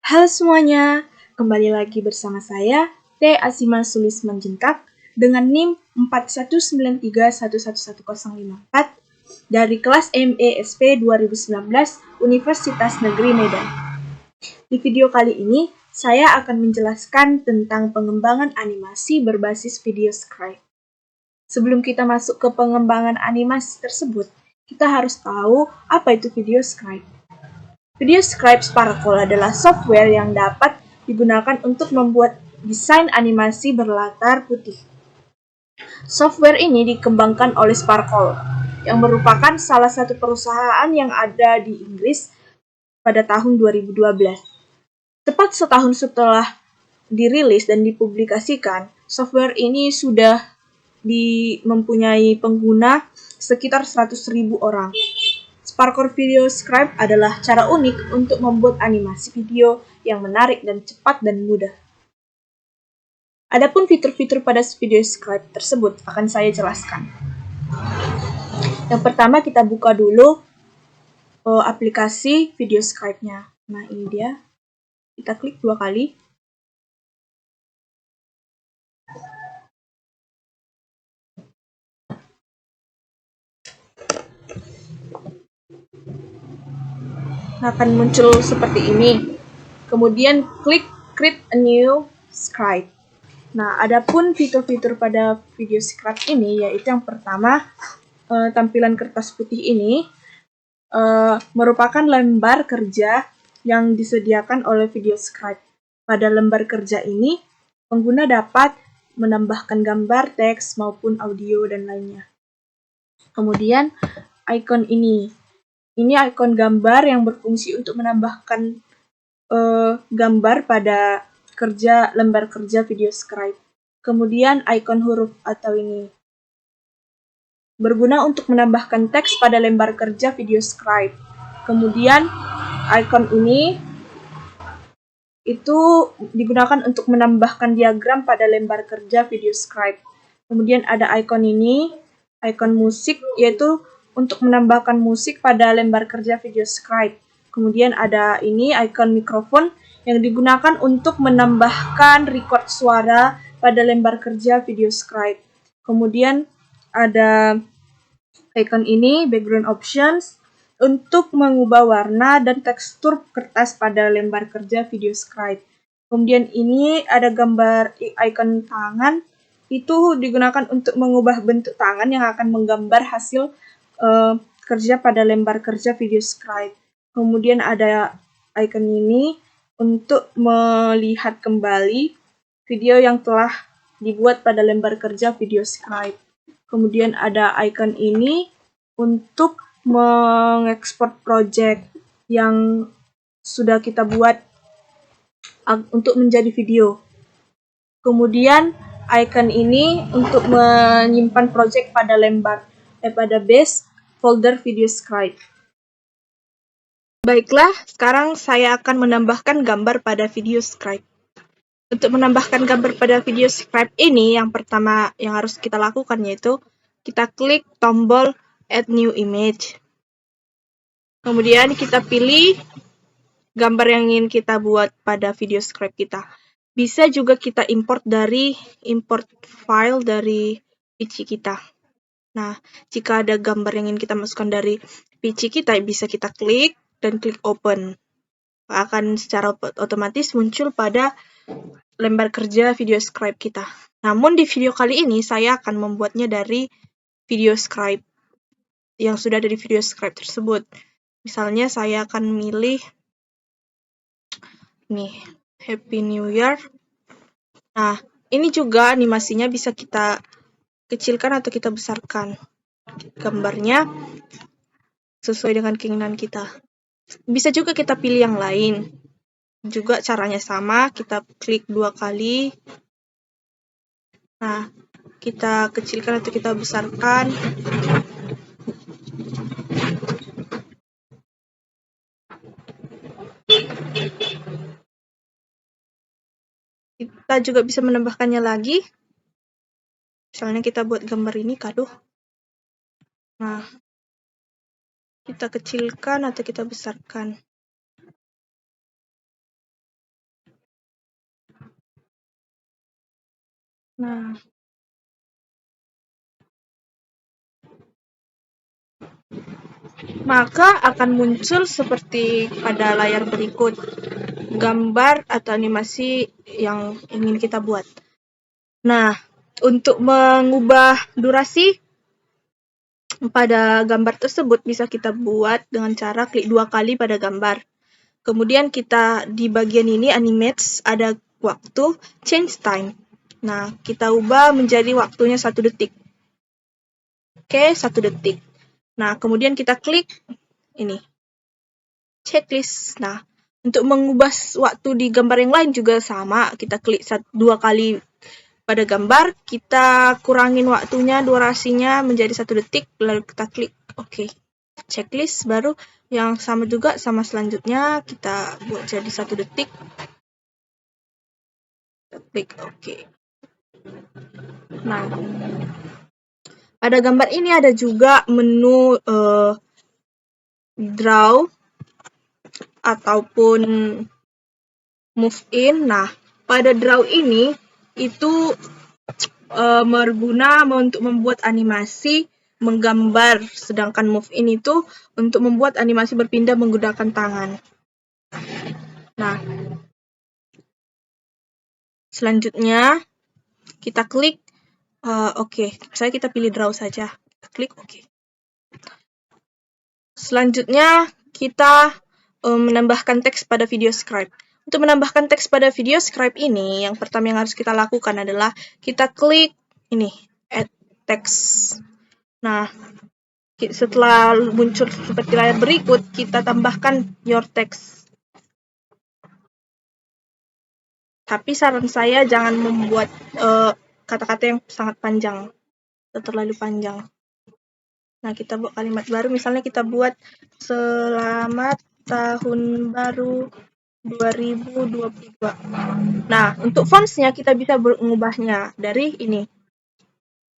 Halo semuanya, kembali lagi bersama saya, T. Asima Sulis Manjengkak, dengan NIM 4193111054 dari kelas MESP 2019 Universitas Negeri Medan. Di video kali ini, saya akan menjelaskan tentang pengembangan animasi berbasis video script. Sebelum kita masuk ke pengembangan animasi tersebut, kita harus tahu apa itu video script. Video Script Sparkle adalah software yang dapat digunakan untuk membuat desain animasi berlatar putih. Software ini dikembangkan oleh Sparkle, yang merupakan salah satu perusahaan yang ada di Inggris pada tahun 2012. Tepat setahun setelah dirilis dan dipublikasikan, software ini sudah mempunyai pengguna sekitar 100.000 orang. Sparkle Video Script adalah cara unik untuk membuat animasi video yang menarik dan cepat dan mudah. Adapun fitur-fitur pada video script tersebut akan saya jelaskan. Yang pertama kita buka dulu aplikasi video script-nya. Nah, ini dia. Kita klik 2 kali. Akan muncul seperti ini. Kemudian klik Create a New Script. Nah, adapun fitur-fitur pada video script ini yaitu yang pertama, tampilan kertas putih ini merupakan lembar kerja yang disediakan oleh video script. Pada lembar kerja ini, pengguna dapat menambahkan gambar, teks, maupun audio dan lainnya. Kemudian, icon ini. Ini icon gambar yang berfungsi untuk menambahkan gambar pada lembar kerja video script. Kemudian icon huruf atau ini berguna untuk menambahkan teks pada lembar kerja video script. Kemudian icon ini itu digunakan untuk menambahkan diagram pada lembar kerja video script. Kemudian ada icon ini, icon musik, yaitu untuk menambahkan musik pada lembar kerja video script. Kemudian ada ini icon mikrofon yang digunakan untuk menambahkan record suara pada lembar kerja video script. Kemudian ada icon ini, background options, untuk mengubah warna dan tekstur kertas pada lembar kerja video script. Kemudian ini ada gambar icon tangan, itu digunakan untuk mengubah bentuk tangan yang akan menggambar hasil kerja pada lembar kerja video script. Kemudian ada icon ini untuk melihat kembali video yang telah dibuat pada lembar kerja video script. Kemudian ada icon ini untuk mengekspor project yang sudah kita buat untuk menjadi video. Kemudian icon ini untuk menyimpan project pada pada base folder video script. Baiklah, sekarang saya akan menambahkan gambar pada video script. Untuk menambahkan gambar pada video script ini, yang pertama yang harus kita lakukan yaitu kita klik tombol Add New Image. Kemudian kita pilih gambar yang ingin kita buat pada video script kita. Bisa juga kita import file dari PC kita. Nah, jika ada gambar yang ingin kita masukkan dari PC kita, bisa kita klik dan klik open. Akan secara otomatis muncul pada lembar kerja video script kita. Namun di video kali ini saya akan membuatnya dari video script yang sudah ada di video script tersebut. Misalnya saya akan milih nih, Happy New Year. Nah, ini juga animasinya bisa kita kecilkan atau kita besarkan gambarnya sesuai dengan keinginan kita. Bisa juga kita pilih yang lain. Juga caranya sama, kita klik 2 kali. Nah, kita kecilkan atau kita besarkan. Kita juga bisa menambahkannya lagi. Misalnya kita buat gambar ini kado. Nah, kita kecilkan atau kita besarkan. Nah, maka akan muncul seperti pada layar berikut, gambar atau animasi yang ingin kita buat. Nah, untuk mengubah durasi pada gambar tersebut bisa kita buat dengan cara klik 2 kali pada gambar. Kemudian kita di bagian ini animates ada waktu change time. Nah, kita ubah menjadi waktunya 1 detik. Oke, 1 detik. Nah, kemudian kita klik ini. Checklist. Nah, untuk mengubah waktu di gambar yang lain juga sama. Kita klik 2 kali pada gambar, kita kurangin waktunya, durasinya menjadi 1 detik, lalu kita klik OK. Checklist baru yang sama juga sama selanjutnya, kita buat jadi 1 detik. Kita klik OK. Nah, pada gambar ini ada juga menu draw ataupun move in. Nah, pada draw ini itu berguna untuk membuat animasi menggambar, sedangkan move in itu untuk membuat animasi berpindah menggunakan tangan. Nah, selanjutnya kita klik OK. Misalnya kita pilih draw saja. Klik OK. Selanjutnya kita menambahkan teks pada video scribe. Untuk menambahkan teks pada video scribe ini, yang pertama yang harus kita lakukan adalah kita klik ini, add text. Nah, setelah muncul seperti layar berikut, kita tambahkan your text. Tapi saran saya jangan membuat kata-kata yang sangat panjang, terlalu panjang. Nah, kita buat kalimat baru, misalnya kita buat selamat tahun baru 2022. Nah, untuk fontsnya kita bisa mengubahnya dari ini.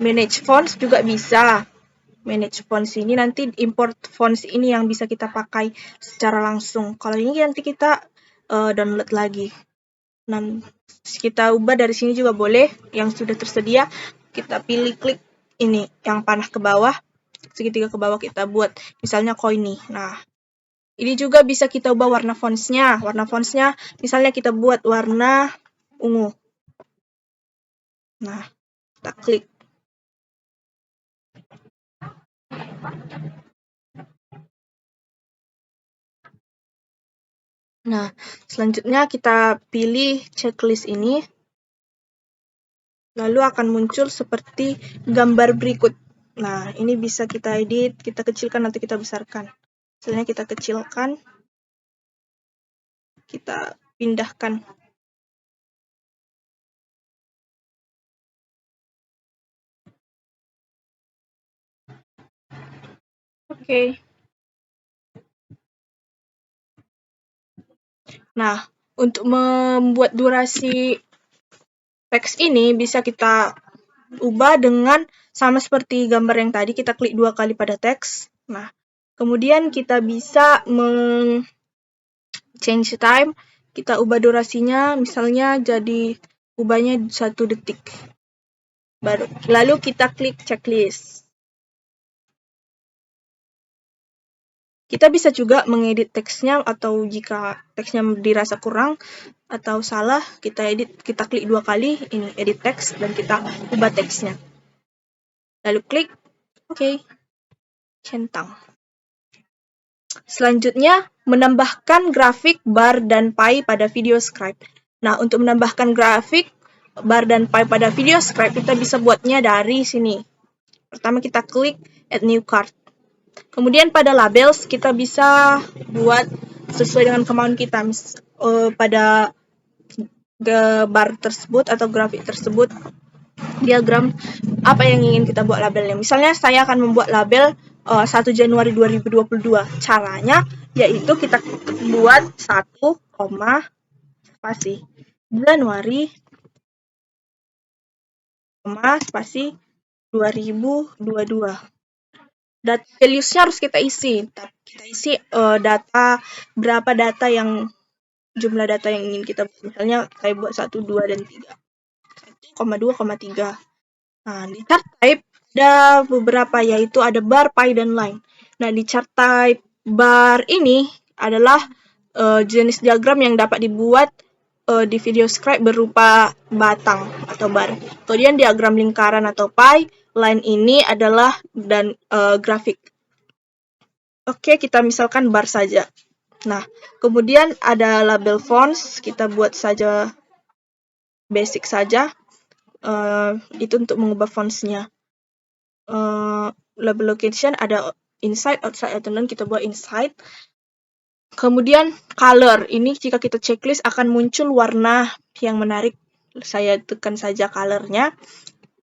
Manage fonts juga bisa. Manage fonts ini nanti import fonts ini yang bisa kita pakai secara langsung. Kalau ini nanti kita download lagi. Nah, kita ubah dari sini juga boleh. Yang sudah tersedia, kita pilih klik ini yang panah ke bawah, segitiga ke bawah kita buat misalnya Koini. Nah, ini juga bisa kita ubah warna fontsnya. Warna fontsnya misalnya kita buat warna ungu. Nah, kita klik. Nah, selanjutnya kita pilih checklist ini. Lalu akan muncul seperti gambar berikut. Nah, ini bisa kita edit, kita kecilkan atau kita besarkan. Misalnya kita kecilkan, kita pindahkan. Oke. Nah, untuk membuat durasi teks ini bisa kita ubah dengan sama seperti gambar yang tadi, kita klik 2 kali pada teks. Nah, kemudian kita bisa change time, kita ubah durasinya, misalnya jadi ubahnya 1 detik. Lalu kita klik checklist. Kita bisa juga mengedit teksnya, atau jika teksnya dirasa kurang atau salah, kita edit, kita klik 2 kali ini edit teks dan kita ubah teksnya. Lalu klik OK. Centang. Selanjutnya, menambahkan grafik bar dan pie pada video scribe. Nah, untuk menambahkan grafik bar dan pie pada video scribe, kita bisa buatnya dari sini. Pertama kita klik add new card. Kemudian pada labels kita bisa buat sesuai dengan kemauan kita. Pada bar tersebut atau grafik tersebut, diagram apa yang ingin kita buat labelnya. Misalnya saya akan membuat label 1 Januari 2022. Caranya yaitu kita buat 1, spasi Januari, spasi 2022. Values-nya harus kita isi. Kita isi berapa data yang jumlah data yang ingin kita buat. Misalnya saya buat 1, 2, dan 3. 1,2,3. Nah, di chart type ada beberapa, yaitu ada bar, pie, dan line. Nah, di chart type bar ini adalah jenis diagram yang dapat dibuat di VideoScribe berupa batang atau bar. Kemudian diagram lingkaran atau pie, line ini adalah grafik. Oke, kita misalkan bar saja. Nah, kemudian ada label fonts, kita buat saja basic saja. Itu untuk mengubah fontsnya. Label location ada inside, outside, atau non, kita buat inside. Kemudian color, ini jika kita checklist akan muncul warna yang menarik. Saya tekan saja colornya.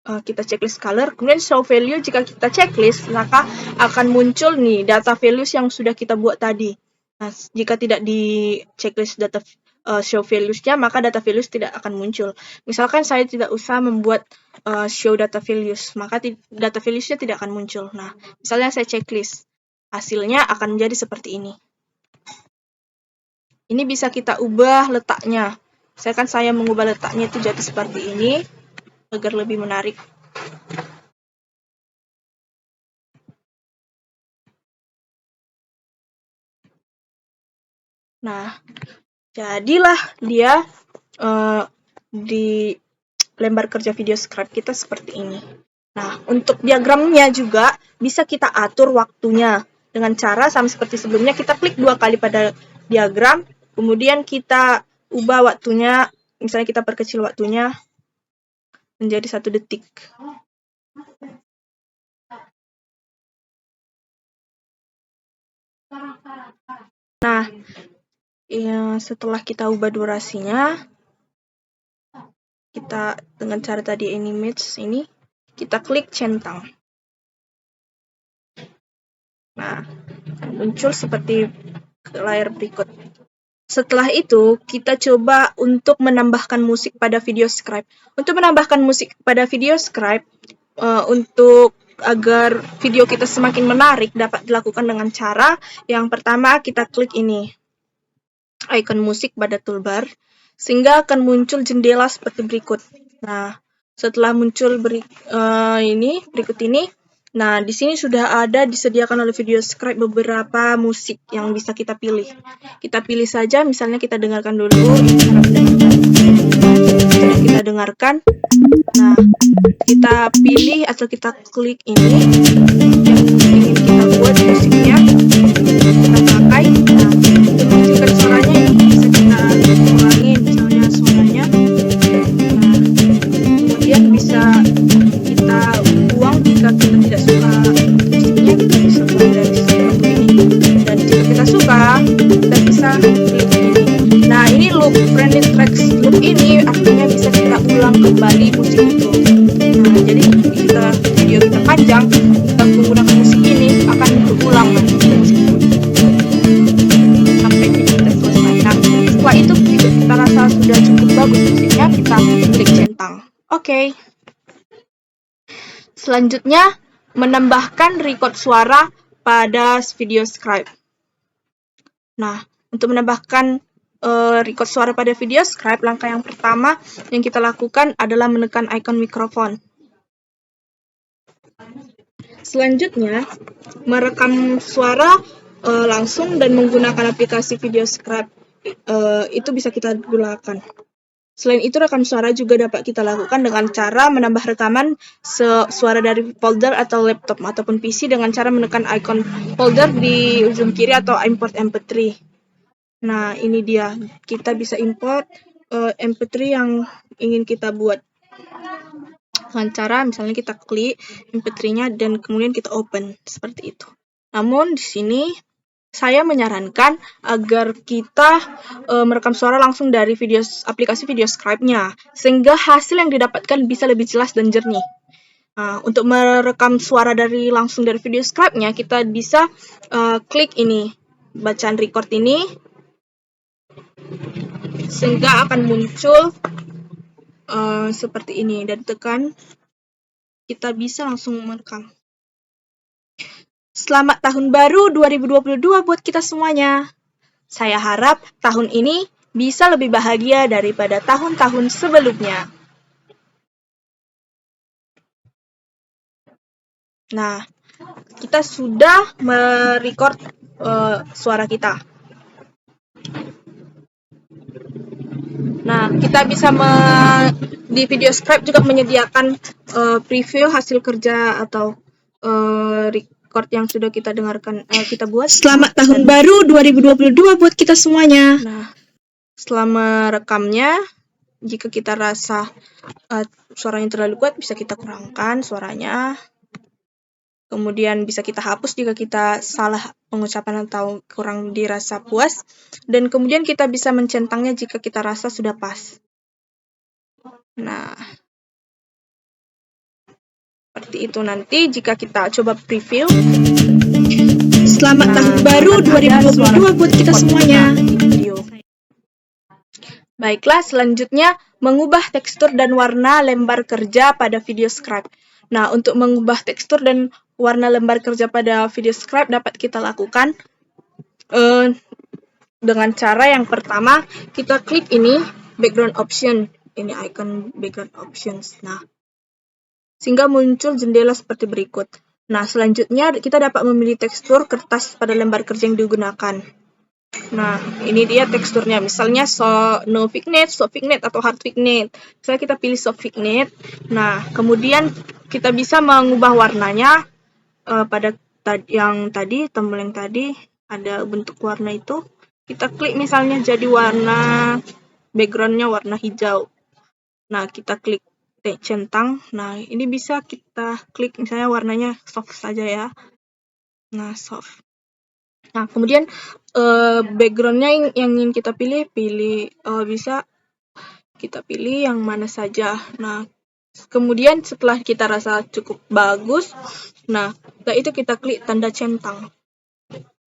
Kita checklist color. Kemudian show value, jika kita checklist maka akan muncul nih data values yang sudah kita buat tadi. Nah, jika tidak di checklist data show values-nya, maka data values tidak akan muncul. Misalkan saya tidak usah membuat show data values, maka data values-nya tidak akan muncul. Nah, misalnya saya checklist, hasilnya akan menjadi seperti ini. Ini bisa kita ubah letaknya. Misalkan saya mengubah letaknya itu jadi seperti ini, agar lebih menarik. Nah, jadilah dia di lembar kerja VideoScribe kita seperti ini. Nah, untuk diagramnya juga bisa kita atur waktunya dengan cara sama seperti sebelumnya. Kita klik 2 kali pada diagram, kemudian kita ubah waktunya, misalnya kita perkecil waktunya menjadi 1 detik. Nah, setelah kita ubah durasinya, kita dengan cara tadi animate ini, kita klik centang. Nah, muncul seperti layar berikut. Setelah itu, kita coba untuk menambahkan musik pada VideoScribe. Untuk menambahkan musik pada VideoScribe, untuk agar video kita semakin menarik, dapat dilakukan dengan cara yang pertama, kita klik ini, icon musik pada toolbar, sehingga akan muncul jendela seperti berikut. Nah, setelah muncul berikut ini, nah di sini sudah ada disediakan oleh VideoScribe beberapa musik yang bisa kita pilih. Kita pilih saja, misalnya kita dengarkan dulu. Sudah kita dengarkan. Nah, kita pilih atau kita klik ini yang ingin kita buat musiknya, kita pakai. Nah, untuk mengecilkan suaranya bisa kita kurangi, misalnya suaranya. Nah, kemudian bisa kita buang jika kita tidak suka musiknya, kita bisa buang dari seperti ini. Dan jika kita suka, kita bisa klik ini. Nah, ini loop friendly tracks. Loop ini artinya bisa kita ulang kembali musik itu. Nah, jadi jika video kita panjang, kita menggunakan musik ini akan berulang nanti sampai video kita selesai. Nah, setelah itu video kita rasa sudah cukup bagus musiknya, kita klik centang. Oke. Selanjutnya, menambahkan record suara pada VideoScribe. Nah, untuk menambahkan record suara pada VideoScribe, langkah yang pertama yang kita lakukan adalah menekan icon mikrofon. Selanjutnya, merekam suara langsung dan menggunakan aplikasi VideoScribe itu bisa kita gunakan. Selain itu, rekam suara juga dapat kita lakukan dengan cara menambah rekaman suara dari folder atau laptop ataupun PC dengan cara menekan icon folder di ujung kiri atau import MP3. Nah, ini dia. Kita bisa import MP3 yang ingin kita buat. Dengan cara misalnya kita klik MP3-nya dan kemudian kita open seperti itu. Namun di sini saya menyarankan agar kita merekam suara langsung dari aplikasi VideoScribe-nya, sehingga hasil yang didapatkan bisa lebih jelas dan jernih. Nah, untuk merekam suara langsung dari VideoScribe-nya, kita bisa klik ini, bacaan record ini, sehingga akan muncul seperti ini, dan tekan, kita bisa langsung merekam. Selamat tahun baru 2022 buat kita semuanya. Saya harap tahun ini bisa lebih bahagia daripada tahun-tahun sebelumnya. Nah, kita sudah merecord suara kita. Nah, kita bisa di VideoScribe juga menyediakan preview hasil kerja atau record yang sudah kita dengarkan, kita buat. Selamat tahun baru 2022 buat kita semuanya. Nah, selama rekamnya, jika kita rasa suaranya terlalu kuat, bisa kita kurangkan suaranya. Kemudian bisa kita hapus jika kita salah pengucapan atau kurang dirasa puas. Dan kemudian kita bisa mencentangnya jika kita rasa sudah pas. Nah, seperti itu nanti jika kita coba preview. Selamat tahun baru 2022 buat kita semuanya. Baiklah, selanjutnya mengubah tekstur dan warna lembar kerja pada VideoScribe. Nah, untuk mengubah tekstur dan warna lembar kerja pada VideoScribe dapat kita lakukan dengan cara yang pertama, kita klik ini background option, ini icon background options. Nah, sehingga muncul jendela seperti berikut. Nah, selanjutnya kita dapat memilih tekstur kertas pada lembar kerja yang digunakan. Nah, ini dia teksturnya. Misalnya no vignette, soft vignette, atau hard vignette. Misalnya kita pilih soft vignette. Nah, kemudian kita bisa mengubah warnanya pada yang tadi, tombol yang tadi, ada bentuk warna itu. Kita klik misalnya jadi warna, backgroundnya warna hijau. Nah, kita klik centang. Nah, ini bisa kita klik misalnya warnanya soft saja ya. Nah, soft. Nah, kemudian backgroundnya yang ingin kita pilih bisa kita pilih yang mana saja. Nah, kemudian setelah kita rasa cukup bagus, nah, setelah itu kita klik tanda centang.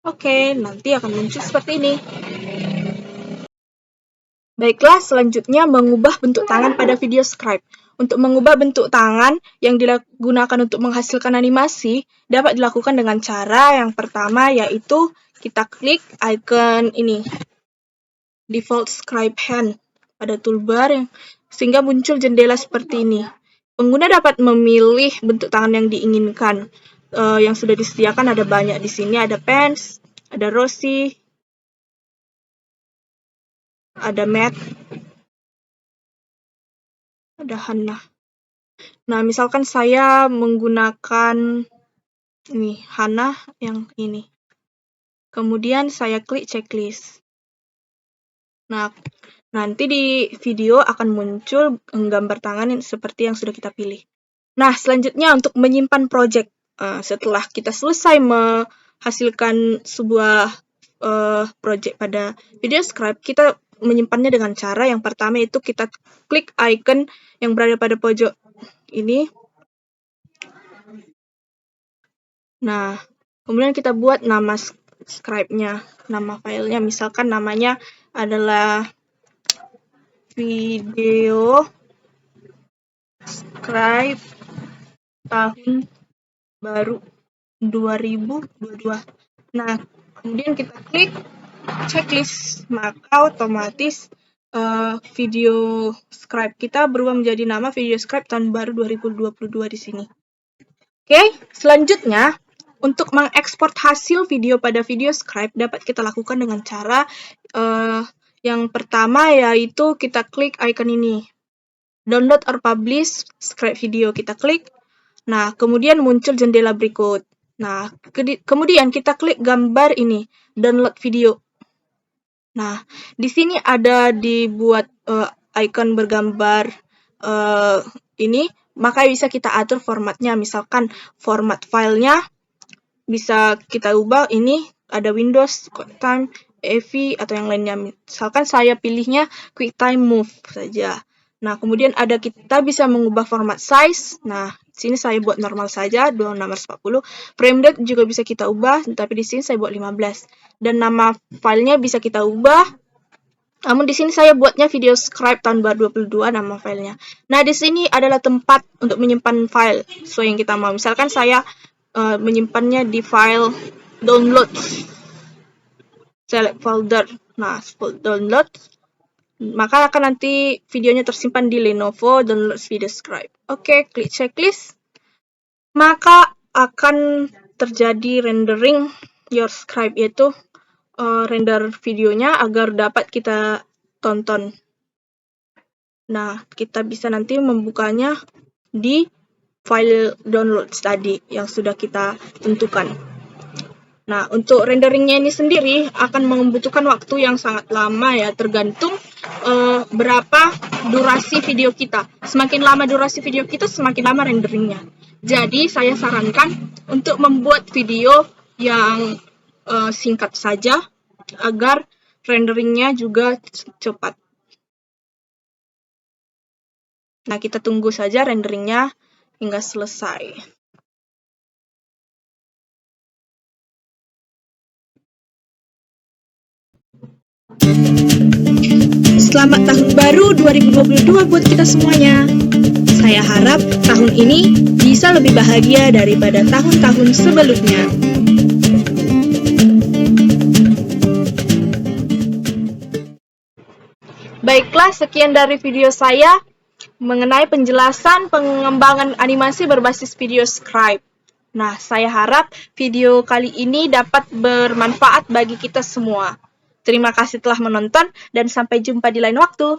Oke, nanti akan muncul seperti ini. Baiklah, selanjutnya mengubah bentuk tangan pada VideoScribe. Untuk mengubah bentuk tangan yang digunakan untuk menghasilkan animasi dapat dilakukan dengan cara yang pertama, yaitu kita klik icon ini, default scribe hand, pada toolbar sehingga muncul jendela seperti ini. Pengguna dapat memilih bentuk tangan yang diinginkan. Yang sudah disediakan ada banyak di sini, ada Pence, ada Rossi, ada Matt, ada Hannah. Nah, misalkan saya menggunakan ini Hannah yang ini. Kemudian saya klik checklist. Nah, nanti di video akan muncul gambar tangan yang seperti yang sudah kita pilih. Nah, selanjutnya untuk menyimpan project. Setelah kita selesai menghasilkan sebuah project pada VideoScribe, kita menyimpannya dengan cara yang pertama, itu kita klik icon yang berada pada pojok ini. Nah, kemudian kita buat nama scribe-nya, nama filenya, misalkan namanya adalah video scribe tahun baru 2022. Nah, kemudian kita klik checklist, maka otomatis video scribe kita berubah menjadi nama video scribe tahun baru 2022 di sini. Oke, selanjutnya untuk mengekspor hasil video pada VideoScribe dapat kita lakukan dengan cara yang pertama, yaitu kita klik icon ini, download or publish scribe video, kita klik. Nah, kemudian muncul jendela berikut. Nah, kemudian kita klik gambar ini, download video. Nah, di sini ada dibuat icon bergambar ini, maka bisa kita atur formatnya. Misalkan format filenya bisa kita ubah, ini ada Windows, QuickTime, AV, atau yang lainnya. Misalkan saya pilihnya QuickTime Move saja. Nah, kemudian kita bisa mengubah format size. Nah, sini saya buat normal saja, 2640. Frame rate juga bisa kita ubah, tapi di sini saya buat 15. Dan nama filenya bisa kita ubah. Namun di sini saya buatnya VideoScribe tahun 2022 nama filenya. Nah, di sini adalah tempat untuk menyimpan file sesuai yang kita mau. Misalkan saya menyimpannya di file download, select folder. Nah, download, maka akan nanti videonya tersimpan di Lenovo Download VideoScribe. Oke, klik checklist. Maka akan terjadi rendering your script, yaitu render videonya agar dapat kita tonton. Nah, kita bisa nanti membukanya di file download tadi yang sudah kita tentukan. Nah, untuk renderingnya ini sendiri akan membutuhkan waktu yang sangat lama ya, tergantung berapa durasi video kita. Semakin lama durasi video kita, semakin lama renderingnya. Jadi, saya sarankan untuk membuat video yang singkat saja, agar renderingnya juga cepat. Nah, kita tunggu saja renderingnya hingga selesai. Selamat tahun baru 2022 buat kita semuanya. Saya harap tahun ini bisa lebih bahagia daripada tahun-tahun sebelumnya. Baiklah, sekian dari video saya mengenai penjelasan pengembangan animasi berbasis video script. Nah, saya harap video kali ini dapat bermanfaat bagi kita semua. Terima kasih telah menonton dan sampai jumpa di lain waktu.